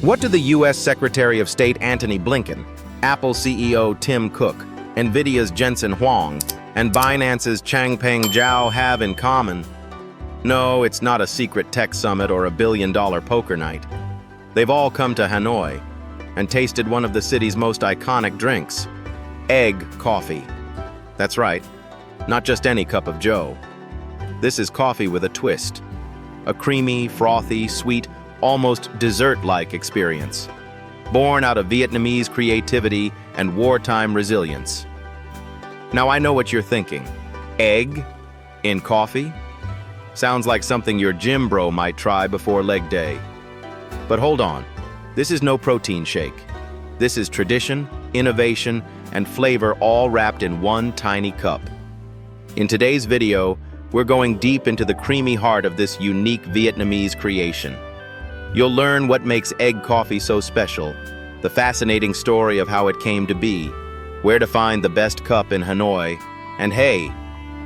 What do the U.S. Secretary of State Antony Blinken, Apple CEO Tim Cook, NVIDIA's Jensen Huang, and Binance's Changpeng Zhao have in common? No, it's not a secret tech summit or a billion-dollar poker night. They've all come to Hanoi and tasted one of the city's most iconic drinks, egg coffee. That's right, not just any cup of joe. This is coffee with a twist, a creamy, frothy, sweet, almost dessert-like experience, born out of Vietnamese creativity and wartime resilience. Now I know what you're thinking. Egg in coffee? Sounds like something your gym bro might try before leg day. But hold on, this is no protein shake. This is tradition, innovation, and flavor all wrapped in one tiny cup. In today's video, we're going deep into the creamy heart of this unique Vietnamese creation. You'll learn what makes egg coffee so special, the fascinating story of how it came to be, where to find the best cup in Hanoi, and hey,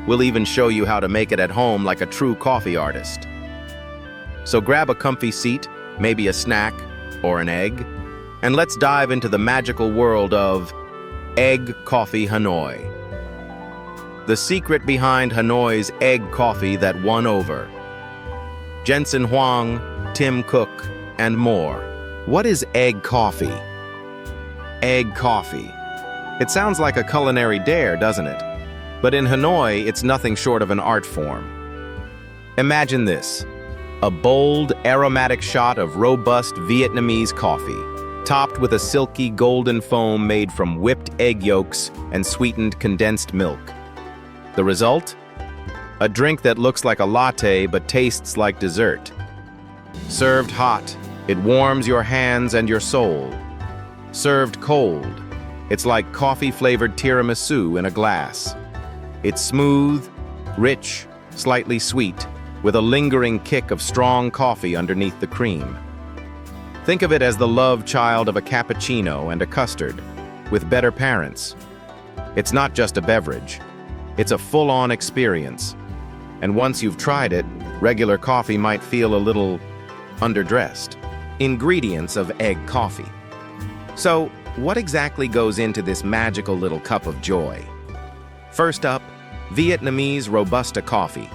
we'll even show you how to make it at home like a true coffee artist. So grab a comfy seat, maybe a snack or an egg, and let's dive into the magical world of Egg Coffee Hanoi. The secret behind Hanoi's egg coffee that won over. Jensen Huang, Tim Cook, and more. What is egg coffee? Egg coffee. It sounds like a culinary dare, doesn't it? But in Hanoi, it's nothing short of an art form. Imagine this: a bold, aromatic shot of robust Vietnamese coffee, topped with a silky golden foam made from whipped egg yolks and sweetened condensed milk. The result? A drink that looks like a latte but tastes like dessert. Served hot, it warms your hands and your soul. Served cold, it's like coffee-flavored tiramisu in a glass. It's smooth, rich, slightly sweet, with a lingering kick of strong coffee underneath the cream. Think of it as the love child of a cappuccino and a custard, with better parents. It's not just a beverage, it's a full-on experience. And once you've tried it, regular coffee might feel a little underdressed. Ingredients of egg coffee. So, what exactly goes into this magical little cup of joy? First up, Vietnamese robusta coffee.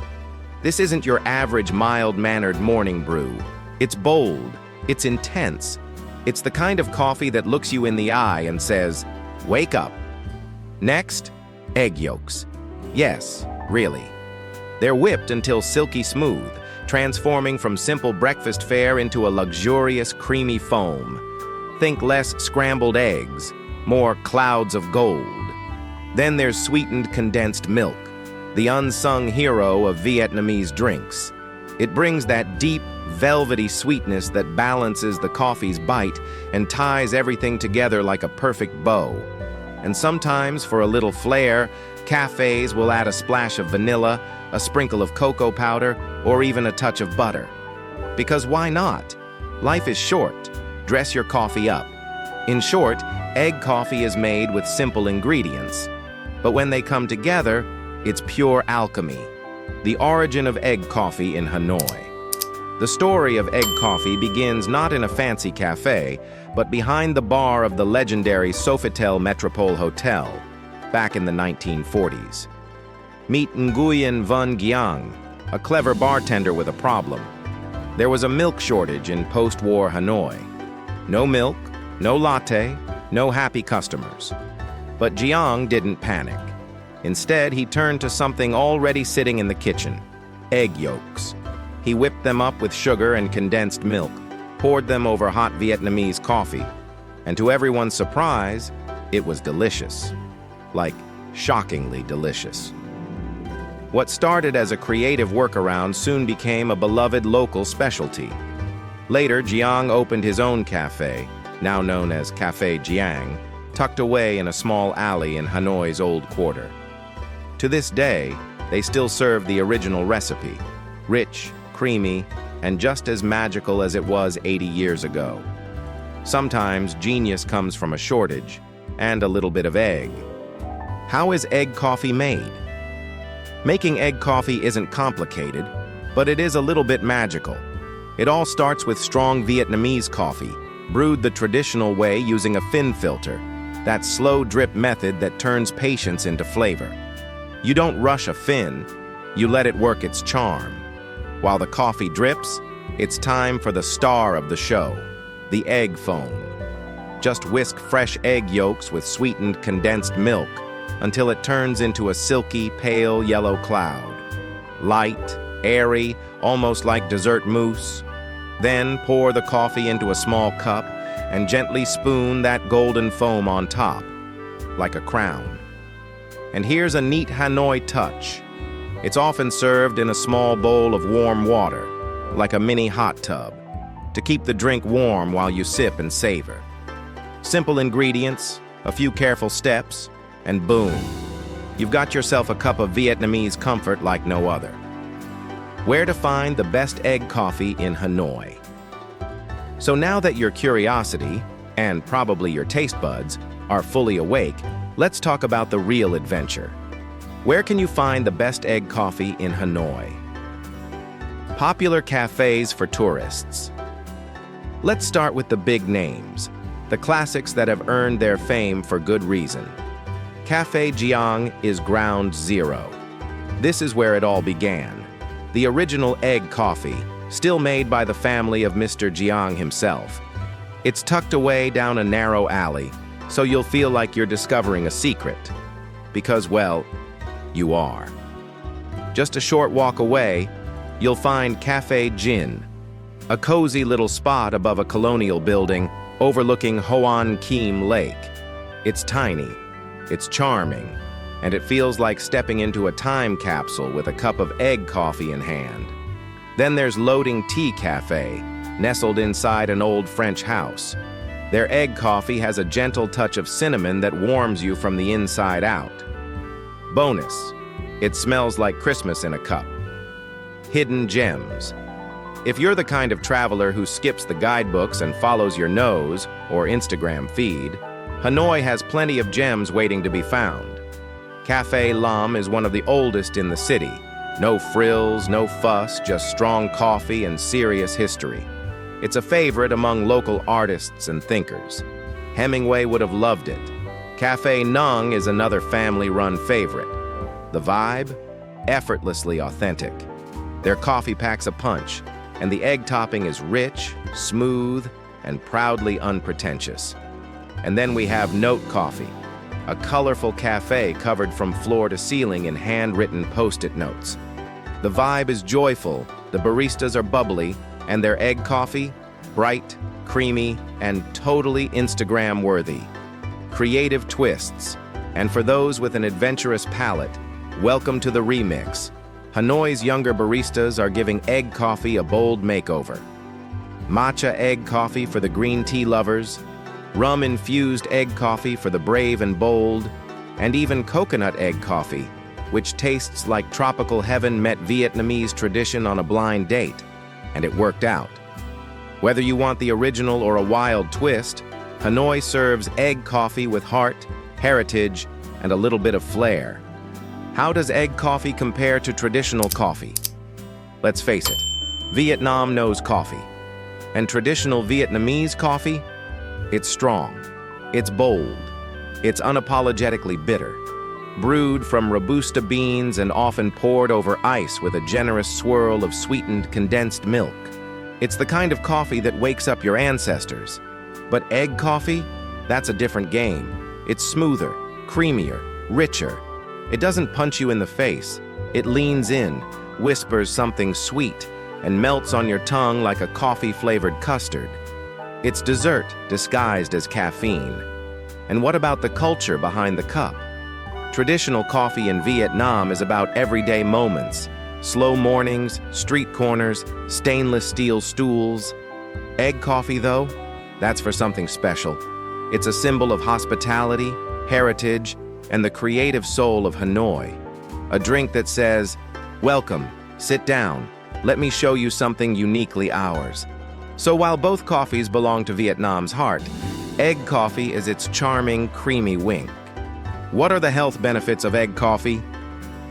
This isn't your average mild-mannered morning brew. It's bold, it's intense. It's the kind of coffee that looks you in the eye and says, "Wake up." Next, egg yolks. Yes, really. They're whipped until silky smooth, transforming from simple breakfast fare into a luxurious, creamy foam. Think less scrambled eggs, more clouds of gold. Then there's sweetened condensed milk, the unsung hero of Vietnamese drinks. It brings that deep, velvety sweetness that balances the coffee's bite and ties everything together like a perfect bow. And sometimes, for a little flair, cafes will add a splash of vanilla, a sprinkle of cocoa powder, or even a touch of butter. Because why not? Life is short. Dress your coffee up. In short, egg coffee is made with simple ingredients. But when they come together, it's pure alchemy. The origin of egg coffee in Hanoi. The story of egg coffee begins not in a fancy cafe, but behind the bar of the legendary Sofitel Metropole Hotel, back in the 1940s. Meet Nguyen Van Giang, a clever bartender with a problem. There was a milk shortage in post-war Hanoi. No milk, no latte, no happy customers. But Giang didn't panic. Instead, he turned to something already sitting in the kitchen: egg yolks. He whipped them up with sugar and condensed milk, poured them over hot Vietnamese coffee, and to everyone's surprise, it was delicious. Like, shockingly delicious. What started as a creative workaround soon became a beloved local specialty. Later, Giang opened his own cafe, now known as Cafe Giang, tucked away in a small alley in Hanoi's old quarter. To this day, they still serve the original recipe, rich, creamy, and just as magical as it was 80 years ago. Sometimes genius comes from a shortage and a little bit of egg. How is egg coffee made? Making egg coffee isn't complicated, but it is a little bit magical. It all starts with strong Vietnamese coffee, brewed the traditional way using a fin filter, that slow drip method that turns patience into flavor. You don't rush a fin, you let it work its charm. While the coffee drips, it's time for the star of the show, the egg foam. Just whisk fresh egg yolks with sweetened condensed milk until it turns into a silky, pale yellow cloud. Light, airy, almost like dessert mousse. Then pour the coffee into a small cup and gently spoon that golden foam on top, like a crown. And here's a neat Hanoi touch. It's often served in a small bowl of warm water, like a mini hot tub, to keep the drink warm while you sip and savor. Simple ingredients, a few careful steps, and boom, you've got yourself a cup of Vietnamese comfort like no other. Where to find the best egg coffee in Hanoi? So now that your curiosity, and probably your taste buds, are fully awake, let's talk about the real adventure. Where can you find the best egg coffee in Hanoi? Popular cafes for tourists. Let's start with the big names, the classics that have earned their fame for good reason. Cafe Huang is ground zero. This is where it all began. The original egg coffee, still made by the family of Mr. Huang himself. It's tucked away down a narrow alley, so you'll feel like you're discovering a secret. Because, well, you are. Just a short walk away, you'll find Cafe Jin, a cozy little spot above a colonial building overlooking Huang Lake. It's tiny, it's charming, and it feels like stepping into a time capsule with a cup of egg coffee in hand. Then there's Loading Tea Cafe, nestled inside an old French house. Their egg coffee has a gentle touch of cinnamon that warms you from the inside out. Bonus, it smells like Christmas in a cup. Hidden gems. If you're the kind of traveler who skips the guidebooks and follows your nose or Instagram feed, Hanoi has plenty of gems waiting to be found. Cafe Lam is one of the oldest in the city. No frills, no fuss, just strong coffee and serious history. It's a favorite among local artists and thinkers. Hemingway would have loved it. Cafe Nung is another family-run favorite. The vibe? Effortlessly authentic. Their coffee packs a punch, and the egg topping is rich, smooth, and proudly unpretentious. And then we have Note Coffee, a colorful cafe covered from floor to ceiling in handwritten post-it notes. The vibe is joyful, the baristas are bubbly, and their egg coffee, bright, creamy, and totally Instagram-worthy. Creative twists, and for those with an adventurous palate, welcome to the remix. Hanoi's younger baristas are giving egg coffee a bold makeover. Matcha egg coffee for the green tea lovers, rum-infused egg coffee for the brave and bold, and even coconut egg coffee, which tastes like tropical heaven met Vietnamese tradition on a blind date, and it worked out. Whether you want the original or a wild twist, Hanoi serves egg coffee with heart, heritage, and a little bit of flair. How does egg coffee compare to traditional coffee? Let's face it, Vietnam knows coffee. And traditional Vietnamese coffee? It's strong, it's bold, it's unapologetically bitter. Brewed from robusta beans and often poured over ice with a generous swirl of sweetened condensed milk. It's the kind of coffee that wakes up your ancestors. But egg coffee? That's a different game. It's smoother, creamier, richer. It doesn't punch you in the face. It leans in, whispers something sweet, and melts on your tongue like a coffee-flavored custard. It's dessert disguised as caffeine. And what about the culture behind the cup? Traditional coffee in Vietnam is about everyday moments. Slow mornings, street corners, stainless steel stools. Egg coffee, though? That's for something special. It's a symbol of hospitality, heritage, and the creative soul of Hanoi. A drink that says, "Welcome, sit down, let me show you something uniquely ours." So while both coffees belong to Vietnam's heart, egg coffee is its charming, creamy wink. What are the health benefits of egg coffee?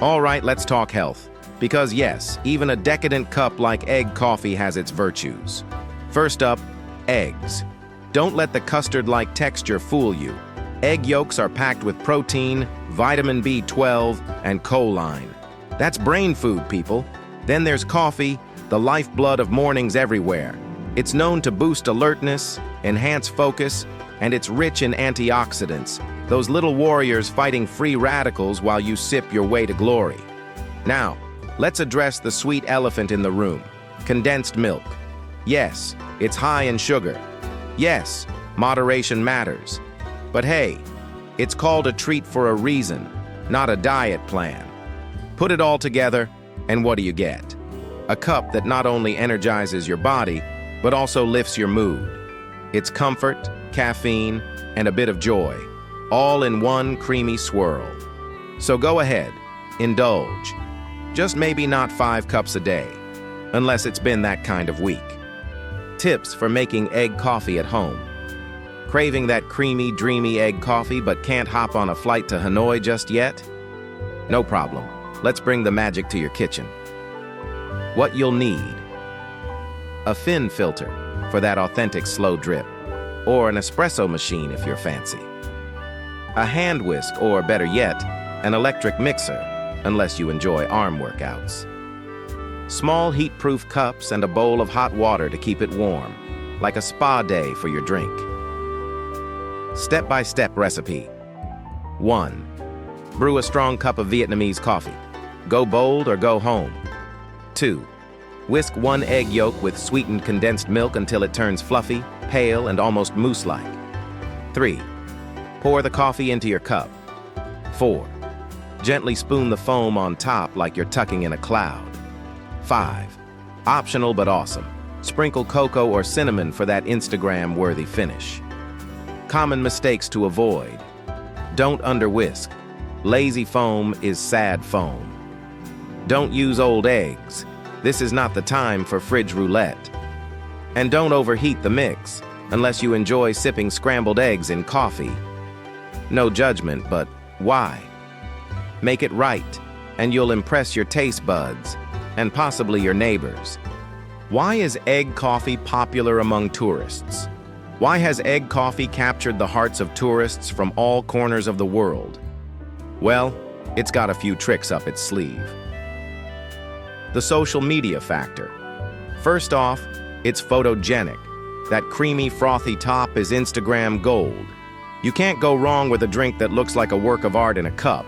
All right, let's talk health. Because yes, even a decadent cup like egg coffee has its virtues. First up, eggs. Don't let the custard-like texture fool you. Egg yolks are packed with protein, vitamin B12, and choline. That's brain food, people. Then there's coffee, the lifeblood of mornings everywhere. It's known to boost alertness, enhance focus, and it's rich in antioxidants, those little warriors fighting free radicals while you sip your way to glory. Now, let's address the sweet elephant in the room, condensed milk. Yes, it's high in sugar. Yes, moderation matters. But hey, it's called a treat for a reason, not a diet plan. Put it all together, and what do you get? A cup that not only energizes your body, but also lifts your mood. It's comfort, caffeine, and a bit of joy, all in one creamy swirl. So go ahead, indulge. Just maybe not 5 cups a day, unless it's been that kind of week. Tips for making egg coffee at home. Craving that creamy, dreamy egg coffee but can't hop on a flight to Hanoi just yet? No problem. Let's bring the magic to your kitchen. What you'll need: a fin filter for that authentic slow drip, or an espresso machine if you're fancy. A hand whisk, or better yet, an electric mixer, unless you enjoy arm workouts. Small heat-proof cups and a bowl of hot water to keep it warm, like a spa day for your drink. Step-by-step recipe. 1. Brew a strong cup of Vietnamese coffee. Go bold or go home. 2. Whisk 1 egg yolk with sweetened condensed milk until it turns fluffy, pale, and almost mousse-like. 3. Pour the coffee into your cup. 4. Gently spoon the foam on top like you're tucking in a cloud. 5. Optional but awesome. Sprinkle cocoa or cinnamon for that Instagram-worthy finish. Common mistakes to avoid. Don't under-whisk. Lazy foam is sad foam. Don't use old eggs. This is not the time for fridge roulette. And don't overheat the mix, unless you enjoy sipping scrambled eggs in coffee. No judgment, but why? Make it right, and you'll impress your taste buds, and possibly your neighbors. Why is egg coffee popular among tourists? Why has egg coffee captured the hearts of tourists from all corners of the world? Well, it's got a few tricks up its sleeve. The social media factor. First off, it's photogenic. That creamy, frothy top is Instagram gold. You can't go wrong with a drink that looks like a work of art in a cup.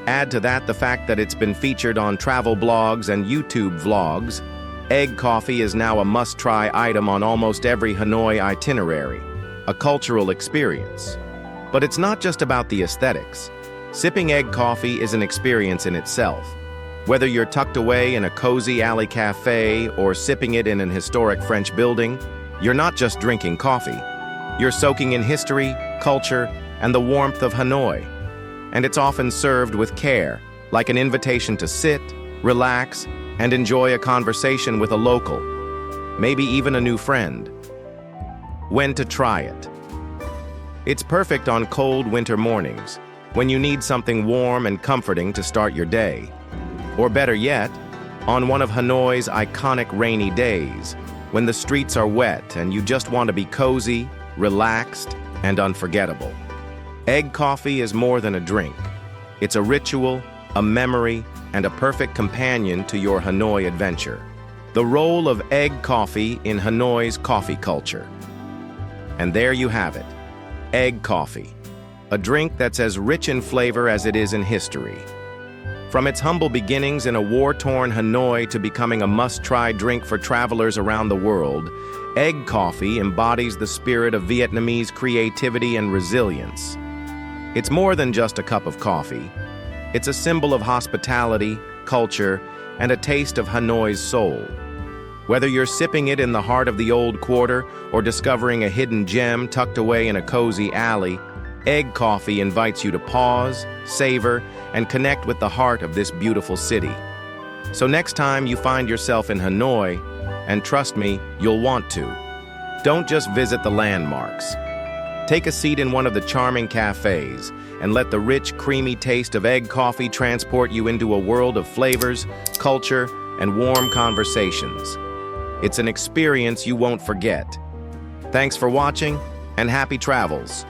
Add to that the fact that it's been featured on travel blogs and YouTube vlogs. Egg coffee is now a must-try item on almost every Hanoi itinerary, a cultural experience. But it's not just about the aesthetics. Sipping egg coffee is an experience in itself. Whether you're tucked away in a cozy alley cafe or sipping it in an historic French building, you're not just drinking coffee. You're soaking in history, culture, and the warmth of Hanoi. And it's often served with care, like an invitation to sit, relax, and enjoy a conversation with a local, maybe even a new friend. When to try it. It's perfect on cold winter mornings, when you need something warm and comforting to start your day. Or better yet, on one of Hanoi's iconic rainy days, when the streets are wet and you just want to be cozy, relaxed, and unforgettable. Egg coffee is more than a drink. It's a ritual, a memory, and a perfect companion to your Hanoi adventure. The role of egg coffee in Hanoi's coffee culture. And there you have it, egg coffee, a drink that's as rich in flavor as it is in history. From its humble beginnings in a war-torn Hanoi to becoming a must-try drink for travelers around the world, egg coffee embodies the spirit of Vietnamese creativity and resilience. It's more than just a cup of coffee. It's a symbol of hospitality, culture, and a taste of Hanoi's soul. Whether you're sipping it in the heart of the old quarter or discovering a hidden gem tucked away in a cozy alley, egg coffee invites you to pause, savor, and connect with the heart of this beautiful city. So next time you find yourself in Hanoi, and trust me, you'll want to, don't just visit the landmarks. Take a seat in one of the charming cafes and let the rich, creamy taste of egg coffee transport you into a world of flavors, culture, and warm conversations. It's an experience you won't forget. Thanks for watching, and happy travels.